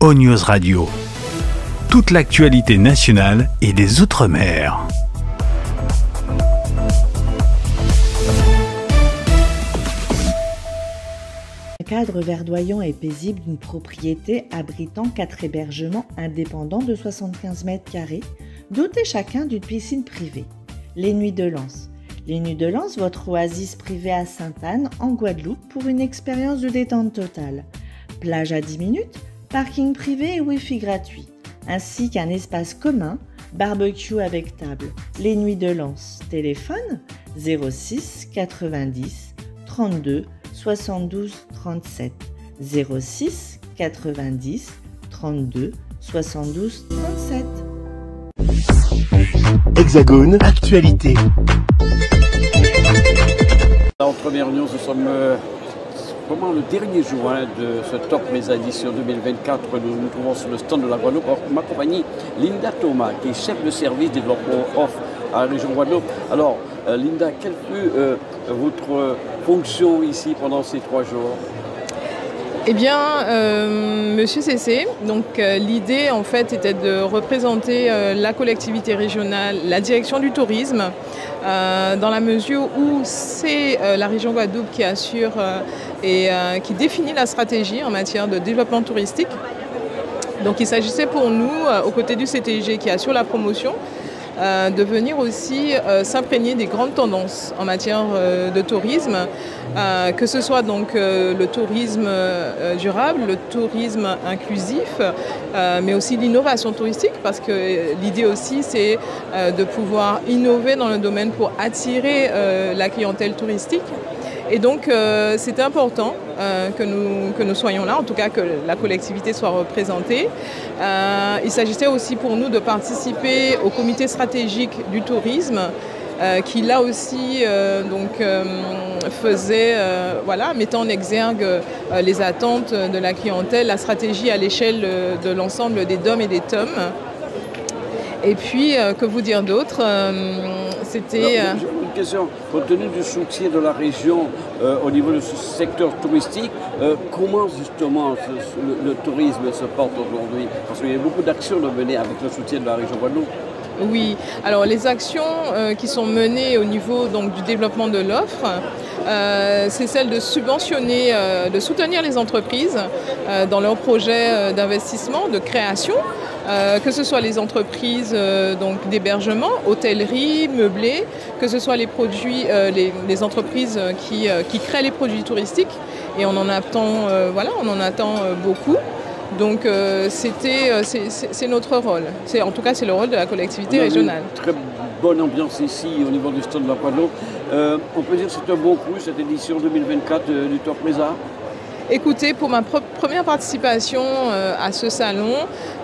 ONews Radio. Toute l'actualité nationale et des Outre-mer. Un cadre verdoyant et paisible d'une propriété abritant 4 hébergements indépendants de 75 mètres carrés, dotés chacun d'une piscine privée. Les Nuits de Lens. Les Nuits de Lens, votre oasis privée à Sainte-Anne, en Guadeloupe, pour une expérience de détente totale. Plage à 10 minutes, parking privé et Wi-Fi gratuit, ainsi qu'un espace commun, barbecue avec table. Les Nuits de Lens. Téléphone 06 90 32 72 37. 06 90 32 72 37. Hexagone, actualité. En première union, nous sommes vraiment le dernier jour de ce Top Mesa édition 2024. Nous nous trouvons sur le stand de la Guadeloupe. M'accompagne Linda Thomas, qui est chef de service développement offre à la région Guadeloupe. Alors, Linda, quelle fut votre fonction ici pendant ces 3 jours? Eh bien, Monsieur Cessé, donc l'idée en fait était de représenter la collectivité régionale, la direction du tourisme, dans la mesure où c'est la région Guadeloupe qui assure et qui définit la stratégie en matière de développement touristique. Donc il s'agissait pour nous, aux côtés du CTG qui assure la promotion, de venir aussi s'imprégner des grandes tendances en matière de tourisme, que ce soit donc le tourisme durable, le tourisme inclusif, mais aussi l'innovation touristique, parce que l'idée aussi c'est de pouvoir innover dans le domaine pour attirer la clientèle touristique. Et donc c'était important que nous soyons là, en tout cas que la collectivité soit représentée. Il s'agissait aussi pour nous de participer au comité stratégique du tourisme qui là aussi faisait, mettant en exergue les attentes de la clientèle, la stratégie à l'échelle de l'ensemble des DOM et des TOM. Et puis, que vous dire d'autre, c'était... Une question, compte tenu du soutien de la région au niveau de ce secteur touristique, comment justement le tourisme se porte aujourd'hui? Parce qu'il y a beaucoup d'actions de mener avec le soutien de la région Guadeloupe. Oui, alors les actions qui sont menées au niveau donc, du développement de l'offre, c'est celle de subventionner, de soutenir les entreprises dans leurs projets d'investissement, de création, que ce soit les entreprises d'hébergement, hôtellerie, meublé, que ce soit les produits, les entreprises qui créent les produits touristiques, et on en attend, on en attend beaucoup. Donc c'est notre rôle. En tout cas, c'est le rôle de la collectivité régionale. Très bonne ambiance ici au niveau du stand de la Guadeloupe. On peut dire que c'est un bon coup, cette édition 2024 du Top Mesa. Écoutez, pour ma première participation à ce salon,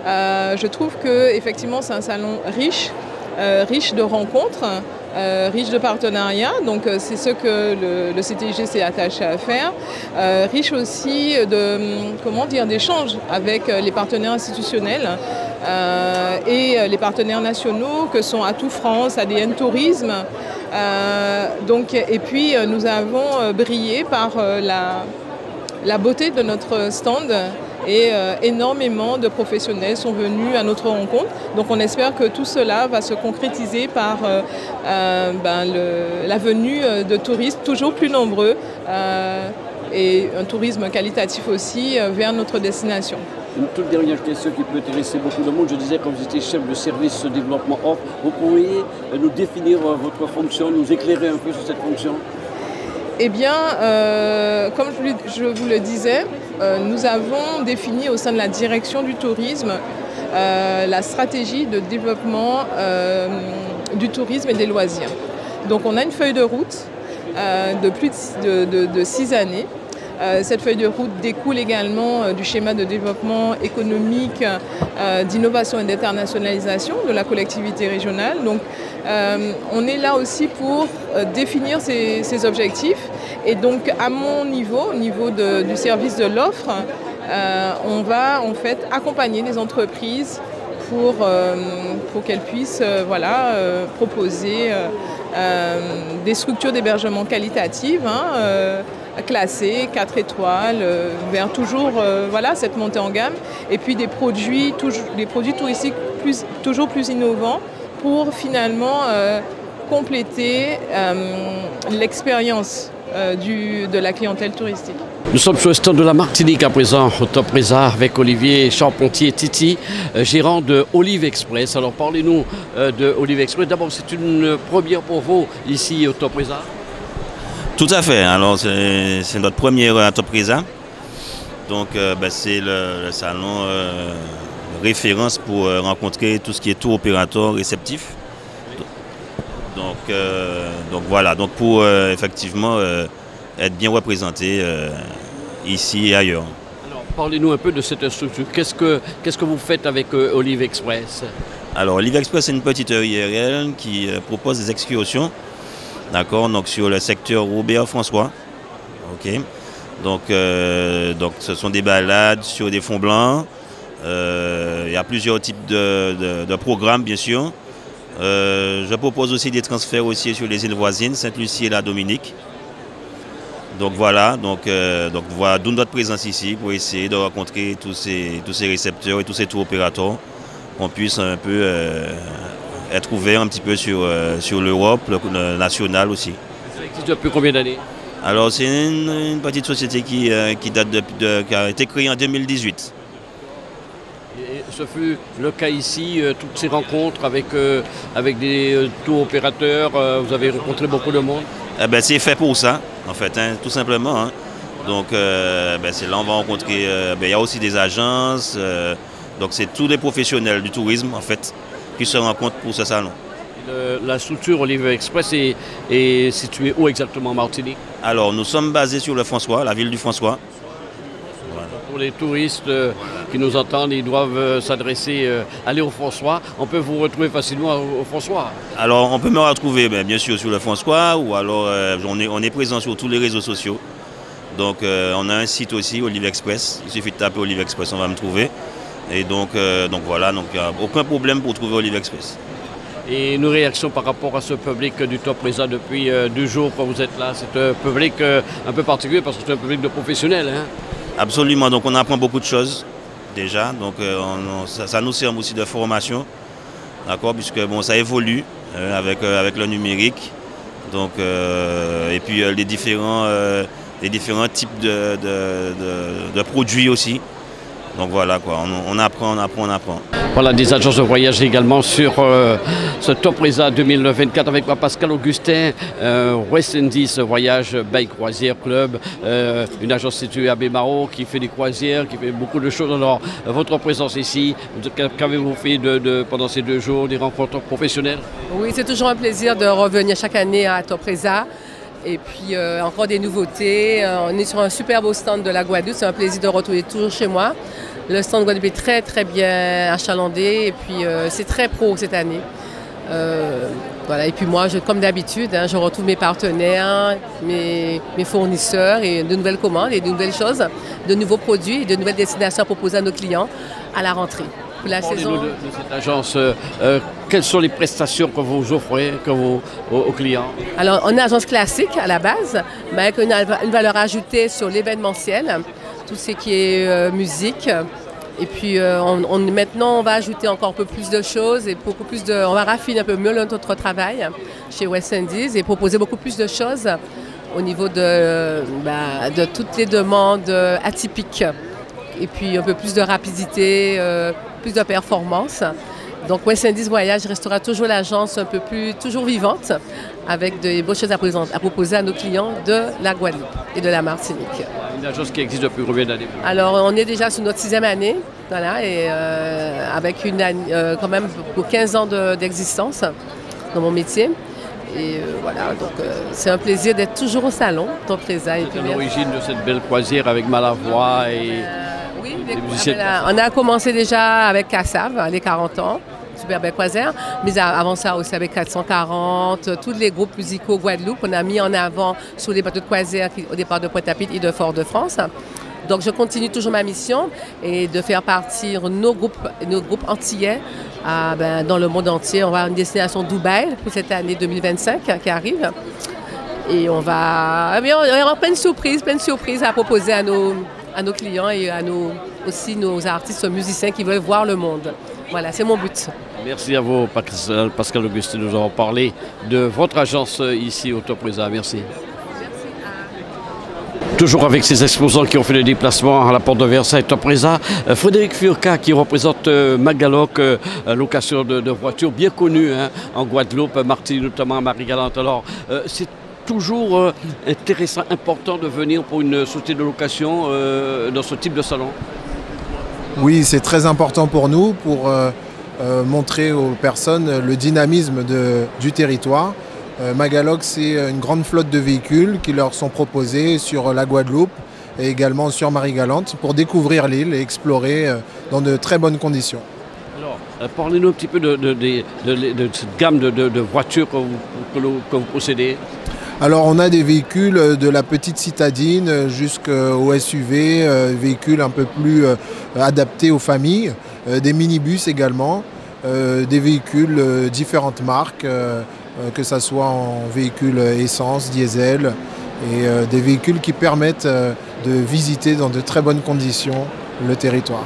je trouve que effectivement c'est un salon riche, riche de rencontres, riche de partenariats, donc c'est ce que le CTG s'est attaché à faire, riche aussi d'échanges avec les partenaires institutionnels et les partenaires nationaux que sont Atout France, ADN Tourisme. Et puis nous avons brillé par la beauté de notre stand. Et énormément de professionnels sont venus à notre rencontre. Donc on espère que tout cela va se concrétiser par la venue de touristes toujours plus nombreux et un tourisme qualitatif aussi vers notre destination. Une toute dernière question qui peut intéresser beaucoup de monde. Je disais, comme vous étiez chef de service développement offre, vous pourriez nous définir votre fonction, nous éclairer un peu sur cette fonction? Eh bien, comme je vous le disais, nous avons défini au sein de la direction du tourisme la stratégie de développement du tourisme et des loisirs. Donc on a une feuille de route de plus de 6 années. Cette feuille de route découle également du schéma de développement économique, d'innovation et d'internationalisation de la collectivité régionale. Donc on est là aussi pour définir ces objectifs. Et donc à mon niveau, au niveau du service de l'offre, on va en fait accompagner les entreprises pour qu'elles puissent proposer des structures d'hébergement qualitatives, classés, 4 étoiles, vers toujours voilà, cette montée en gamme. Et puis des produits touristiques toujours plus innovants pour finalement compléter l'expérience de la clientèle touristique. Nous sommes sur le stand de la Martinique à présent, au Top Reza, avec Olivier Charpentier-Titi, gérant de Olive Express. Alors parlez-nous de Olive Express. D'abord, c'est une première pour vous ici au Top Reza? Tout à fait. Alors c'est notre première à Top Reza. Donc c'est le salon référence pour rencontrer tout ce qui est tour opérateur réceptif. Donc voilà, donc pour effectivement être bien représenté ici et ailleurs. Alors parlez-nous un peu de cette structure. Qu'est-ce que vous faites avec Olive Express? Alors Olive Express, c'est une petite EIRL qui propose des excursions, d'accord, donc sur le secteur Robert-François. Ok. Donc ce sont des balades sur des fonds blancs. Il y a plusieurs types de programmes, bien sûr. Je propose aussi des transferts aussi sur les îles voisines, Sainte-Lucie et la Dominique. Donc voilà, voilà d'où notre présence ici pour essayer de rencontrer tous ces récepteurs et tous ces tours opérateurs, qu'on puisse un peu être ouvert un petit peu sur l'Europe, le national aussi. Ça existe depuis combien d'années? Alors c'est une petite société qui qui a été créée en 2018. Et ce fut le cas ici, toutes ces rencontres avec des tours opérateurs, vous avez rencontré beaucoup de monde? C'est fait pour ça, en fait, hein, tout simplement. Hein. Donc c'est là on va rencontrer, il y a aussi des agences, donc c'est tous les professionnels du tourisme, en fait, qui se rencontrent pour ce salon. La structure Olive Express est située où exactement en Martinique? Alors nous sommes basés sur le François, la ville du François. Voilà. Pour les touristes qui nous entendent, ils doivent aller au François. On peut vous retrouver facilement au François? Alors on peut me retrouver bien sûr sur le François, ou alors on est présent sur tous les réseaux sociaux. Donc on a un site aussi, Olive Express. Il suffit de taper Olive Express, on va me trouver. Et donc voilà, donc il n'y a aucun problème pour trouver Olive Express. Et une réaction par rapport à ce public du Top Reza depuis 2 jours quand vous êtes là? C'est un public un peu particulier parce que c'est un public de professionnels. Hein? Absolument, donc on apprend beaucoup de choses déjà. Donc ça nous sert aussi de formation, d'accord, puisque ça évolue avec le numérique. Donc, et puis les différents types de produits aussi. Donc voilà quoi, on apprend. Voilà, des agences de voyage également sur ce Top Reza 2024 avec Pascal Augustin, West Indies Voyage by Croisière Club, une agence située à Bémaro qui fait des croisières, qui fait beaucoup de choses. Alors, votre présence ici, qu'avez-vous fait pendant ces 2 jours, des rencontres professionnelles? Oui, c'est toujours un plaisir de revenir chaque année à Top Reza. Et puis encore des nouveautés. On est sur un super beau stand de la Guadeloupe. C'est un plaisir de retrouver toujours chez moi. Le stand de Guadeloupe est très très bien achalandé et puis c'est très pro cette année. Voilà. Et puis moi, comme d'habitude, je retrouve mes partenaires, mes fournisseurs et de nouvelles commandes et de nouvelles choses, de nouveaux produits et de nouvelles destinations à proposer à nos clients à la rentrée. Pour la saison. De cette agence, quelles sont les prestations que vous offrez aux clients? Alors, on est une agence classique à la base, mais avec une valeur ajoutée sur l'événementiel, tout ce qui est musique. Et puis maintenant, on va ajouter encore un peu plus de choses et beaucoup plus on va raffiner un peu mieux notre travail chez West Indies et proposer beaucoup plus de choses au niveau de toutes les demandes atypiques. Et puis un peu plus de rapidité, plus de performance. Donc West Indies Voyage restera toujours l'agence un peu plus, toujours vivante, avec de beaux choses à proposer à nos clients de la Guadeloupe et de la Martinique. Une agence qui existe depuis combien d'années? Alors on est déjà sur notre 6e année, voilà, et avec quand même pour 15 ans d'existence dans mon métier. Et voilà, donc c'est un plaisir d'être toujours au salon, Top Reza. C'est l'origine de cette belle croisière avec Malavoie et... Oui, on a commencé déjà avec Cassav, les 40 ans, super belle croisière, mais avant ça aussi avec 440, tous les groupes musicaux Guadeloupe, on a mis en avant sur les bateaux de croisière au départ de Pointe-à-Pitre et de Fort-de-France. Donc je continue toujours ma mission et de faire partir nos groupes antillais dans le monde entier. On va avoir une destination Dubaï pour cette année 2025 qui arrive. Et on aura plein de surprises à proposer à nos clients et aussi nos artistes, musiciens qui veulent voir le monde. Voilà, c'est mon but. Merci à vous, Pascal Augustin. Nous avons parlé de votre agence ici au Topresa. Merci. Toujours avec ces exposants qui ont fait le déplacement à la porte de Versailles Topresa, Frédéric Furca qui représente Magaloc, location de voitures bien connue en Guadeloupe, Martinique, notamment à Marie-Galante. Alors, c'est toujours intéressant, important de venir pour une société de location dans ce type de salon. Oui, c'est très important pour nous, pour montrer aux personnes le dynamisme du territoire. Magaloc, c'est une grande flotte de véhicules qui leur sont proposés sur la Guadeloupe et également sur Marie-Galante pour découvrir l'île et explorer dans de très bonnes conditions. Alors, parlez-nous un petit peu de cette gamme de voitures que vous possédez. Alors, on a des véhicules de la petite citadine jusqu'au SUV, véhicules un peu plus adaptés aux familles, des minibus également, des véhicules différentes marques, que ce soit en véhicule essence, diesel, et des véhicules qui permettent de visiter dans de très bonnes conditions le territoire.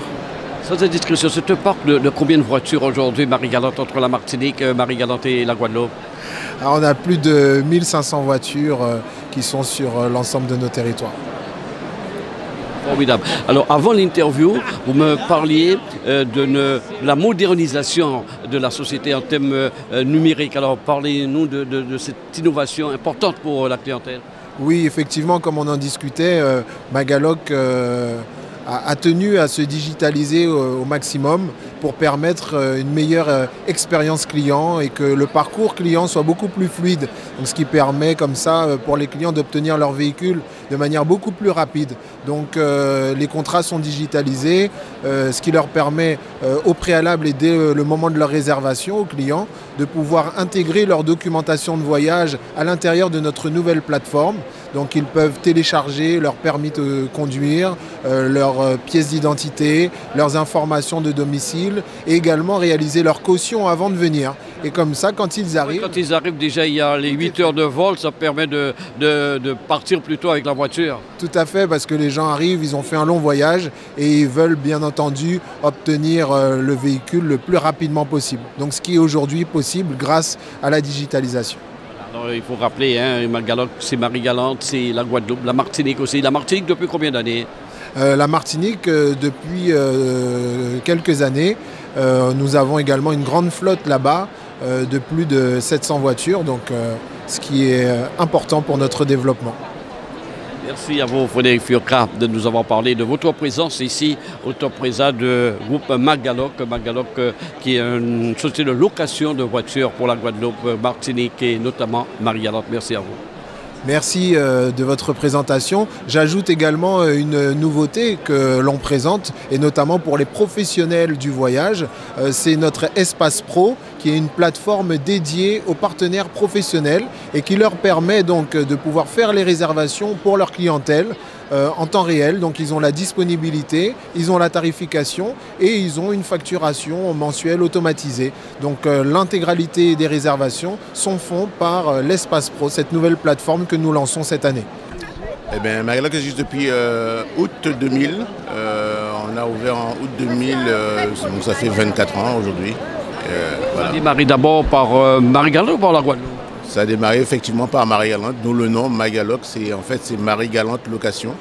Sans indiscrétion, c'est un parc de combien de voitures aujourd'hui, Marie-Galante, entre la Martinique, Marie-Galante et la Guadeloupe? Alors, on a plus de 1500 voitures qui sont sur l'ensemble de nos territoires. Formidable. Alors, avant l'interview, vous me parliez de la modernisation de la société en termes numériques. Alors, parlez-nous de cette innovation importante pour la clientèle. Oui, effectivement, comme on en discutait, Magaloc a tenu à se digitaliser au maximum pour permettre une meilleure expérience client et que le parcours client soit beaucoup plus fluide. Donc, ce qui permet comme ça pour les clients d'obtenir leur véhicule de manière beaucoup plus rapide. Donc les contrats sont digitalisés, ce qui leur permet au préalable et dès le moment de leur réservation aux clients de pouvoir intégrer leur documentation de voyage à l'intérieur de notre nouvelle plateforme. Donc ils peuvent télécharger leur permis de conduire, leurs pièces d'identité, leurs informations de domicile et également réaliser leur caution avant de venir. Et comme ça, quand ils arrivent... Quand ils arrivent, déjà, il y a les 8 heures de vol, ça permet de partir plus tôt avec la voiture. Tout à fait, parce que les gens arrivent, ils ont fait un long voyage et ils veulent bien entendu obtenir le véhicule le plus rapidement possible. Donc ce qui est aujourd'hui possible grâce à la digitalisation. Alors, il faut rappeler, Magaloc, c'est Marie-Galante, c'est la Guadeloupe, la Martinique aussi. La Martinique depuis combien d'années? La Martinique, depuis quelques années, nous avons également une grande flotte là-bas de plus de 700 voitures, donc ce qui est important pour notre développement. Merci à vous, Frédéric Furca, de nous avoir parlé de votre présence ici au Topresa de groupe Magaloc. Magaloc qui est une société de location de voitures pour la Guadeloupe, Martinique et notamment Marie-Galante. Merci à vous. Merci de votre présentation. J'ajoute également une nouveauté que l'on présente, et notamment pour les professionnels du voyage. C'est notre Espace Pro, qui est une plateforme dédiée aux partenaires professionnels et qui leur permet donc de pouvoir faire les réservations pour leur clientèle en temps réel. Donc ils ont la disponibilité, ils ont la tarification et ils ont une facturation mensuelle automatisée. Donc l'intégralité des réservations sont faites par l'Espace Pro, cette nouvelle plateforme que nous lançons cette année. Eh bien, Magaloc existe depuis août 2000. On a ouvert en août 2000, donc ça fait 24 ans aujourd'hui. Voilà. Ça a démarré d'abord par Marie-Galante ou par la Guadeloupe? Ça a démarré effectivement par Marie-Galante, d'où le nom Magaloc, c'est Marie-Galante Location.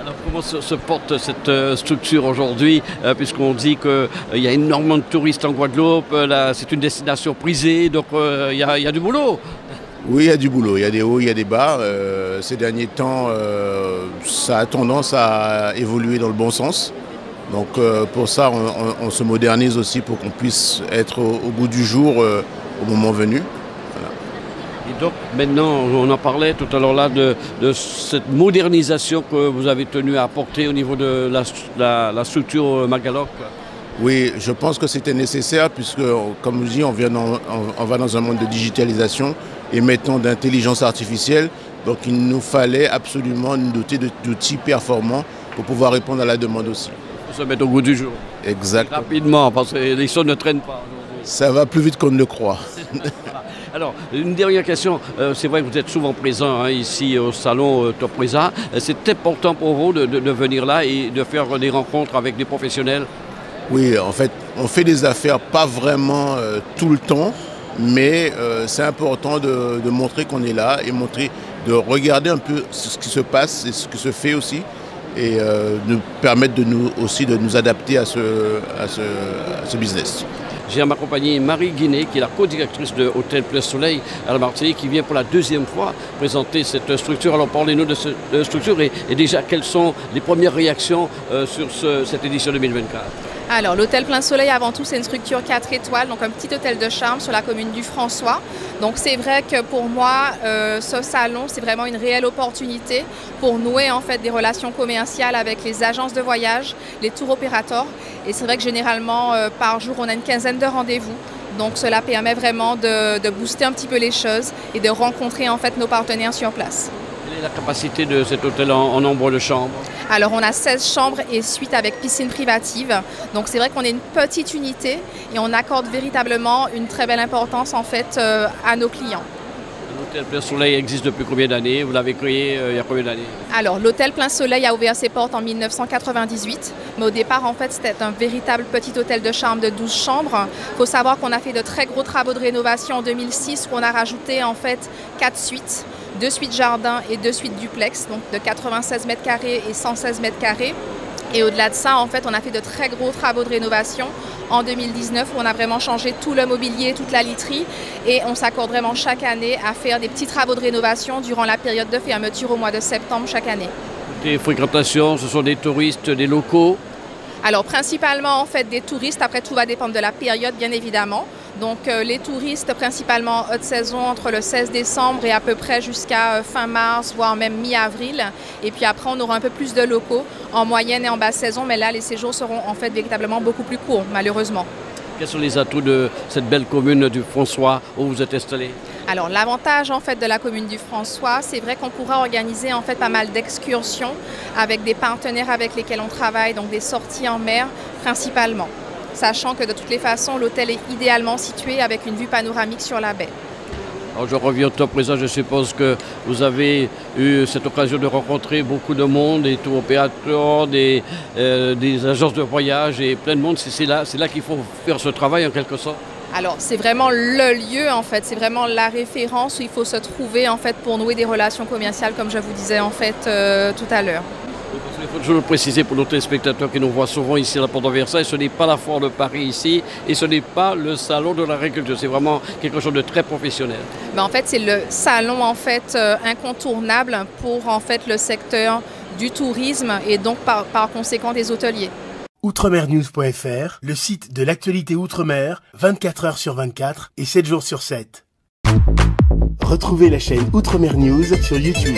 Alors comment se porte cette structure aujourd'hui, puisqu'on dit qu'il y a énormément de touristes en Guadeloupe, c'est une destination prisée, donc il y a du boulot. Oui, il y a du boulot, il y a des hauts, il y a des bas. Ces derniers temps, ça a tendance à évoluer dans le bon sens. Donc pour ça, on se modernise aussi pour qu'on puisse être au bout du jour au moment venu. Et donc maintenant, on en parlait tout à l'heure là de cette modernisation que vous avez tenu à apporter au niveau de la structure Magaloc. Oui, je pense que c'était nécessaire puisque, comme je dis, on va dans un monde de digitalisation et maintenant d'intelligence artificielle. Donc il nous fallait absolument nous doter d'outils performants pour pouvoir répondre à la demande aussi. Pour se mettre au goût du jour. Exactement. Rapidement, parce que les choses ne traînent pas. Ça va plus vite qu'on ne le croit. Alors, une dernière question. C'est vrai que vous êtes souvent présent ici au salon Topresa. C'est important pour vous de venir là et de faire des rencontres avec des professionnels? Oui, en fait, on fait des affaires pas vraiment tout le temps, mais c'est important de montrer qu'on est là et de regarder un peu ce qui se passe et ce qui se fait aussi, et nous permettre de nous adapter à ce business. J'ai à ma compagnie Marie Guinet, qui est la co-directrice de Hôtel Plein Soleil à la Martinique, qui vient pour la deuxième fois présenter cette structure. Alors parlez-nous de cette structure et déjà quelles sont les premières réactions sur cette édition 2024? Alors, l'hôtel Plein Soleil, avant tout, c'est une structure 4 étoiles, donc un petit hôtel de charme sur la commune du François. Donc, c'est vrai que pour moi, ce salon, c'est vraiment une réelle opportunité pour nouer en fait des relations commerciales avec les agences de voyage, les tours opérateurs. Et c'est vrai que généralement, par jour, on a une quinzaine de rendez-vous. Donc, cela permet vraiment de booster un petit peu les choses et de rencontrer en fait nos partenaires sur place. Quelle est la capacité de cet hôtel en nombre de chambres? Alors on a 16 chambres et suites avec piscine privative. Donc c'est vrai qu'on est une petite unité et on accorde véritablement une très belle importance en fait à nos clients. L'hôtel Plein Soleil existe depuis combien d'années? Vous l'avez créé il y a combien d'années? Alors l'hôtel Plein Soleil a ouvert ses portes en 1998, mais au départ en fait c'était un véritable petit hôtel de charme de 12 chambres. Il faut savoir qu'on a fait de très gros travaux de rénovation en 2006 où on a rajouté en fait 4 suites. 2 suites jardin et 2 suites duplex, donc de 96 mètres carrés et 116 mètres carrés. Et au-delà de ça, en fait, on a fait de très gros travaux de rénovation en 2019 où on a vraiment changé tout le mobilier, toute la literie. Et on s'accorde vraiment chaque année à faire des petits travaux de rénovation durant la période de fermeture au mois de septembre chaque année. Des fréquentations, ce sont des touristes, des locaux? Alors principalement en fait des touristes, après tout va dépendre de la période bien évidemment. Donc les touristes principalement en haute saison entre le 16 décembre et à peu près jusqu'à fin mars, voire même mi-avril. Et puis après on aura un peu plus de locaux en moyenne et en basse saison, mais là les séjours seront en fait véritablement beaucoup plus courts malheureusement. Quels sont les atouts de cette belle commune du François où vous êtes installé? Alors l'avantage en fait de la commune du François, c'est vrai qu'on pourra organiser en fait pas mal d'excursions avec des partenaires avec lesquels on travaille, donc des sorties en mer principalement. Sachant que de toutes les façons, l'hôtel est idéalement situé avec une vue panoramique sur la baie. Alors je reviens au Topresa, je suppose que vous avez eu cette occasion de rencontrer beaucoup de monde, des tours opérateurs, des agences de voyage et plein de monde. C'est là qu'il faut faire ce travail en quelque sorte. Alors c'est vraiment le lieu en fait, c'est vraiment la référence où il faut se trouver en fait pour nouer des relations commerciales comme je vous disais en fait tout à l'heure. Il faut toujours le préciser pour nos téléspectateurs qui nous voient souvent ici à la Porte de Versailles, ce n'est pas la foire de Paris ici et ce n'est pas le salon de l'agriculture, c'est vraiment quelque chose de très professionnel. En fait c'est le salon en fait incontournable pour en fait le secteur du tourisme et donc par conséquent des hôteliers. Outremernews.fr, le site de l'actualité Outre-mer, 24 heures sur 24 et 7 jours sur 7. Retrouvez la chaîne Outremer News sur YouTube.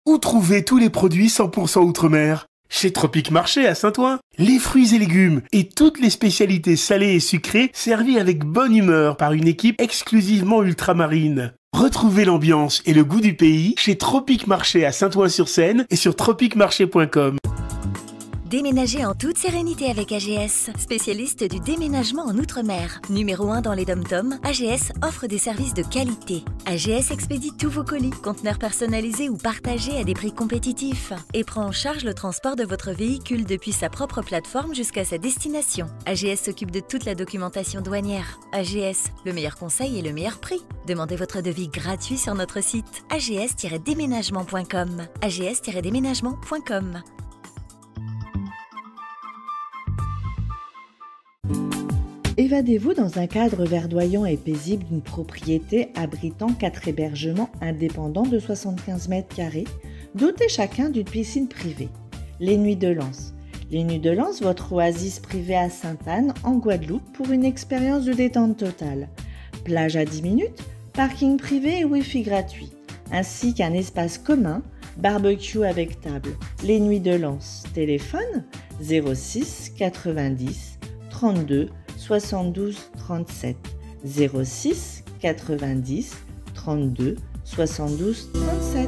Où trouver tous les produits 100% Outre-mer? Chez Tropique Marché à Saint-Ouen. Les fruits et légumes et toutes les spécialités salées et sucrées servies avec bonne humeur par une équipe exclusivement ultramarine. Retrouvez l'ambiance et le goût du pays chez Tropique Marché à Saint-Ouen-sur-Seine et sur tropiquemarché.com. Déménagez en toute sérénité avec AGS, spécialiste du déménagement en Outre-mer. Numéro 1 dans les dom-toms, AGS offre des services de qualité. AGS expédie tous vos colis, conteneurs personnalisés ou partagés à des prix compétitifs et prend en charge le transport de votre véhicule depuis sa propre plateforme jusqu'à sa destination. AGS s'occupe de toute la documentation douanière. AGS, le meilleur conseil et le meilleur prix. Demandez votre devis gratuit sur notre site ags-déménagement.com. ags-déménagement.com. Évadez-vous dans un cadre verdoyant et paisible d'une propriété abritant 4 hébergements indépendants de 75 mètres carrés, dotés chacun d'une piscine privée. Les Nuits de Lens. Les Nuits de Lens, votre oasis privée à Sainte-Anne, en Guadeloupe, pour une expérience de détente totale. Plage à 10 minutes, parking privé et Wi-Fi gratuit, ainsi qu'un espace commun, barbecue avec table. Les Nuits de Lens. Téléphone 06 90 32 72 37 06 90 32 72 37.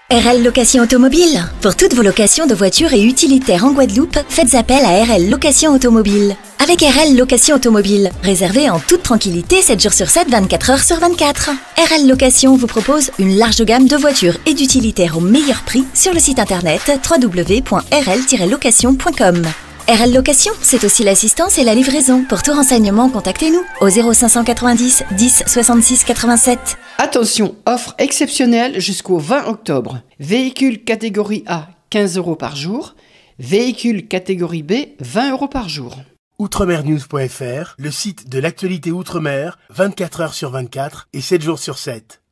RL Location Automobile. Pour toutes vos locations de voitures et utilitaires en Guadeloupe, faites appel à RL Location Automobile. Avec RL Location Automobile, réservez en toute tranquillité 7 jours sur 7, 24 heures sur 24. RL Location vous propose une large gamme de voitures et d'utilitaires au meilleur prix sur le site internet www.rl-location.com. RL Location, c'est aussi l'assistance et la livraison. Pour tout renseignement, contactez-nous au 0590 10 66 87. Attention, offre exceptionnelle jusqu'au 20 octobre. Véhicule catégorie A, 15 € par jour. Véhicule catégorie B, 20 € par jour. Outremernews.fr, le site de l'actualité Outre-mer, 24 heures sur 24 et 7 jours sur 7.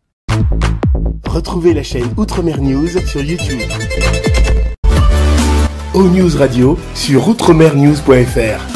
Retrouvez la chaîne Outremer News sur YouTube. O-News Radio sur outremernews.fr.